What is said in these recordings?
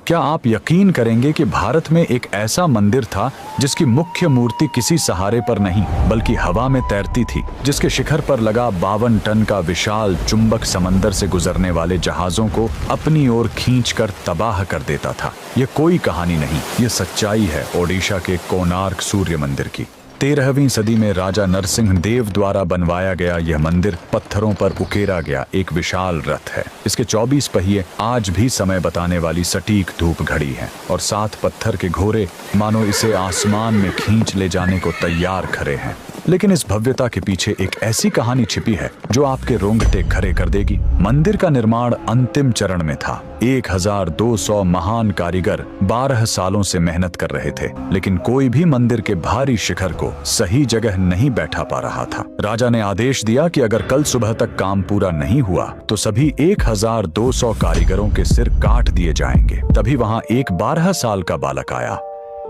क्या आप यकीन करेंगे कि भारत में एक ऐसा मंदिर था जिसकी मुख्य मूर्ति किसी सहारे पर नहीं बल्कि हवा में तैरती थी, जिसके शिखर पर लगा 52 टन का विशाल चुंबक समंदर से गुजरने वाले जहाजों को अपनी ओर खींचकर तबाह कर देता था। ये कोई कहानी नहीं, ये सच्चाई है ओडिशा के कोणार्क सूर्य मंदिर की। 13वीं सदी में राजा नरसिंह देव द्वारा बनवाया गया यह मंदिर पत्थरों पर उकेरा गया एक विशाल रथ है। इसके 24 पहिए आज भी समय बताने वाली सटीक धूप घड़ी हैं और 7 पत्थर के घोड़े मानो इसे आसमान में खींच ले जाने को तैयार खड़े हैं। लेकिन इस भव्यता के पीछे एक ऐसी कहानी छिपी है जो आपके रोंगटे खड़े कर देगी। मंदिर का निर्माण अंतिम चरण में था। 1200 महान कारीगर 12 सालों से मेहनत कर रहे थे, लेकिन कोई भी मंदिर के भारी शिखर को सही जगह नहीं बैठा पा रहा था। राजा ने आदेश दिया कि अगर कल सुबह तक काम पूरा नहीं हुआ तो सभी 1200 कारीगरों के सिर काट दिए जाएंगे। तभी वहां एक 12 साल का बालक आया,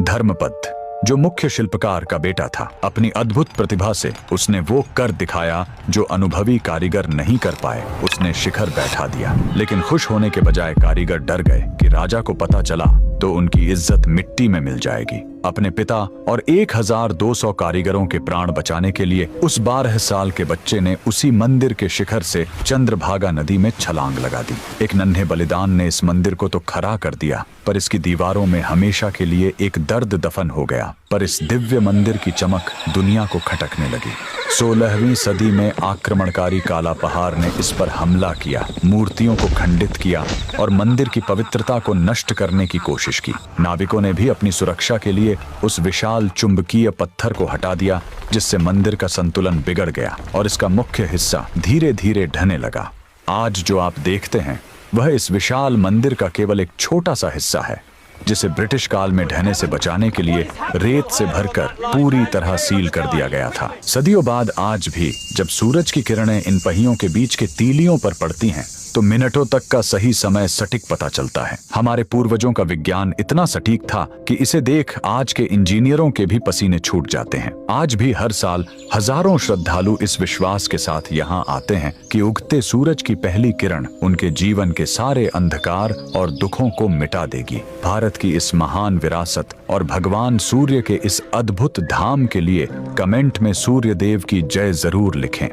धर्मपद, जो मुख्य शिल्पकार का बेटा था। अपनी अद्भुत प्रतिभा से उसने वो कर दिखाया जो अनुभवी कारीगर नहीं कर पाए। उसने शिखर बैठा दिया, लेकिन खुश होने के बजाय कारीगर डर गए कि राजा को पता चला तो उनकी इज्जत मिट्टी में मिल जाएगी। अपने पिता और 1200 कारीगरों के प्राण बचाने के लिए उस 12 साल के बच्चे ने उसी मंदिर के शिखर से चंद्रभागा नदी में छलांग लगा दी। एक नन्हे बलिदान ने इस मंदिर को तो खड़ा कर दिया, पर इसकी दीवारों में हमेशा के लिए एक दर्द दफन हो गया। पर इस दिव्य मंदिर की चमक दुनिया को खटकने लगी। 16वीं सदी में आक्रमणकारी काला पहाड़ ने इस पर हमला किया, मूर्तियों को खंडित किया और मंदिर की पवित्रता को नष्ट करने की कोशिश की। नाविकों ने भी अपनी सुरक्षा के लिए उस विशाल चुंबकीय पत्थर को हटा दिया, जिससे मंदिर का संतुलन बिगड़ गया और इसका मुख्य हिस्सा धीरे धीरे ढहने लगा। आज जो आप देखते हैं वह इस विशाल मंदिर का केवल एक छोटा सा हिस्सा है, जिसे ब्रिटिश काल में ढहने से बचाने के लिए रेत से भरकर पूरी तरह सील कर दिया गया था। सदियों बाद आज भी जब सूरज की किरणें इन पहियों के बीच के तीलियों पर पड़ती हैं तो मिनटों तक का सही समय सटीक पता चलता है। हमारे पूर्वजों का विज्ञान इतना सटीक था कि इसे देख आज के इंजीनियरों के भी पसीने छूट जाते हैं। आज भी हर साल हजारों श्रद्धालु इस विश्वास के साथ यहाँ आते हैं कि उगते सूरज की पहली किरण उनके जीवन के सारे अंधकार और दुखों को मिटा देगी। भारत की इस महान विरासत और भगवान सूर्य के इस अद्भुत धाम के लिए कमेंट में सूर्य देव की जय जरूर लिखें।